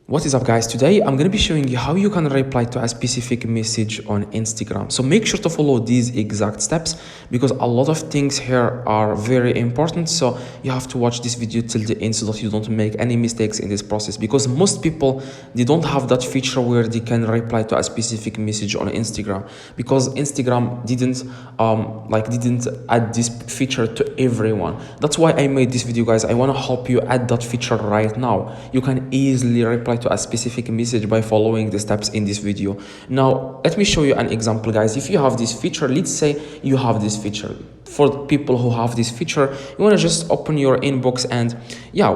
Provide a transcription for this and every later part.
What is up, guys? Today I'm going to be showing you how you can reply to a specific message on Instagram. So make sure to follow these exact steps because a lot of things here are very important. So you have to watch this video till the end so that you don't make any mistakes in this process, because most people, they don't have that feature where they can reply to a specific message on Instagram, because Instagram didn't add this feature to everyone. That's why I made this video, guys. I want to help you add that feature right now. You can easily reply to a specific message by following the steps in this video. Now let me show you an example, guys. If you have this feature, let's say you have this feature. For people who have this feature, you want to just open your inbox and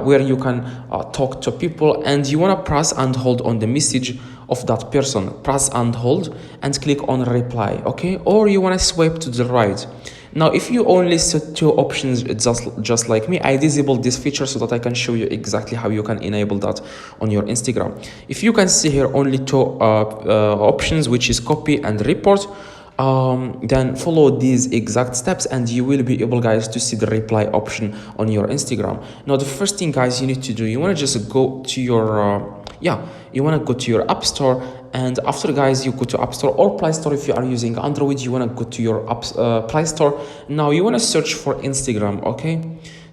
where you can talk to people, and you want to press and hold on the message of that person. Press and hold and click on reply, okay? Or you want to swipe to the right. Now if you only set two options, just like me, I disabled this feature so that I can show you exactly how you can enable that on your Instagram. If you can see here only two options, which is copy and report, then follow these exact steps and you will be able, guys, to see the reply option on your Instagram. Now the first thing, guys, you need to do, you want to just go to your you want to go to your App Store, and after, guys, you go to App Store or Play Store. If you are using Android, you want to go to your Play Store. Now you want to search for Instagram, okay?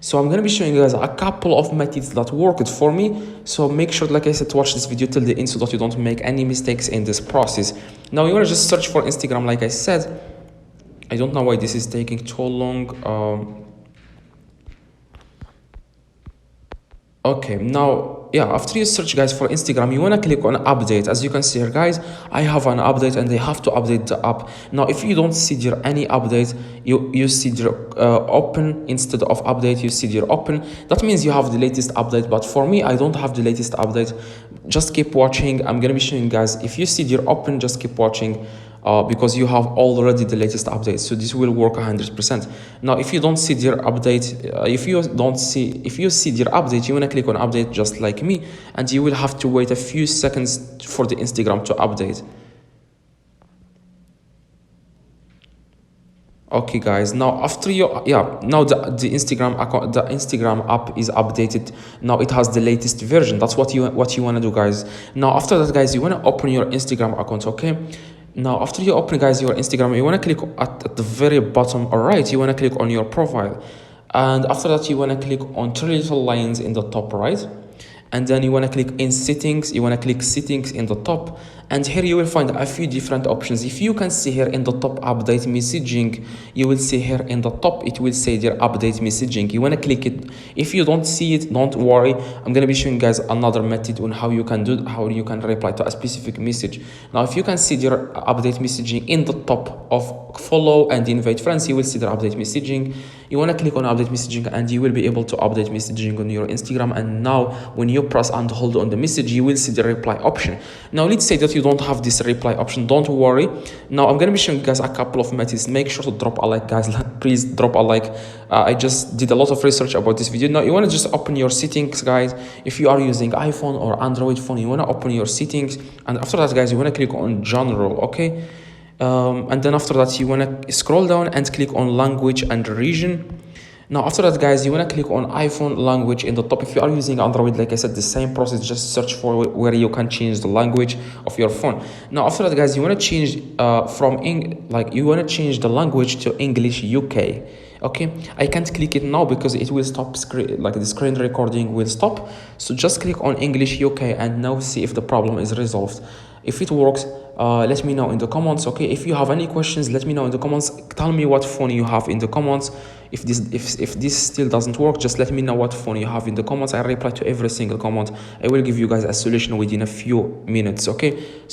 So I'm going to be showing you guys a couple of methods that worked for me. So make sure, like I said, to watch this video till the end so that you don't make any mistakes in this process. Now you want to just search for Instagram, like I said. I don't know why this is taking too long. Okay, now after you search, guys, for Instagram, you want to click on update. As you can see here, guys, I have an update and they have to update the app. Now if you don't see there any update, you see there open instead of update, you see there open. That means you have the latest update, but for me, I don't have the latest update. Just keep watching. I'm gonna be showing you guys. If you see there open, just keep watching, because you have already the latest update, so this will work 100%. Now if you don't see their update, if you see their update, you want to click on update just like me, and you will have to wait a few seconds for the Instagram to update. Okay, guys, now after you now the Instagram account, the Instagram app is updated. Now it has the latest version. That's what you want to do, guys. Now after that, guys, you want to open your Instagram account, okay? Now after you open, guys, your Instagram, you want to click at the very bottom right, you want to click on your profile, and after that you want to click on three little lines in the top right, and then you want to click in settings. You want to click settings in the top, and here you will find a few different options. If you can see here in the top update messaging, you will see here in the top it will say there update messaging. You want to click it. If you don't see it, don't worry, I'm going to be showing you guys another method on how you can reply to a specific message. Now if you can see there update messaging in the top of follow and invite friends, you will see the update messaging. You want to click on update messaging and you will be able to update messaging on your Instagram, and now when you press and hold on the message, you will see the reply option. Now let's say that you don't have this reply option, don't worry. Now I'm going to be showing you guys a couple of methods. Make sure to drop a like, guys. Please drop a like. I just did a lot of research about this video. Now you want to just open your settings, guys. If you are using iPhone or Android phone, you want to open your settings, and after that, guys, you want to click on general, okay? And then after that you want to scroll down and click on language and region. Now after that, guys, you want to click on iPhone language in the top. If you are using Android, like I said, the same process, just search for where you can change the language of your phone. Now after that, guys, you want to change you want to change the language to English UK. Okay, I can't click it now because it will stop the screen recording will stop. So just click on English UK and now see if the problem is resolved. If it works, let me know in the comments, okay? If you have any questions, let me know in the comments. Tell me what phone you have in the comments. If this still doesn't work, just let me know what phone you have in the comments. I reply to every single comment. I will give you guys a solution within a few minutes, okay?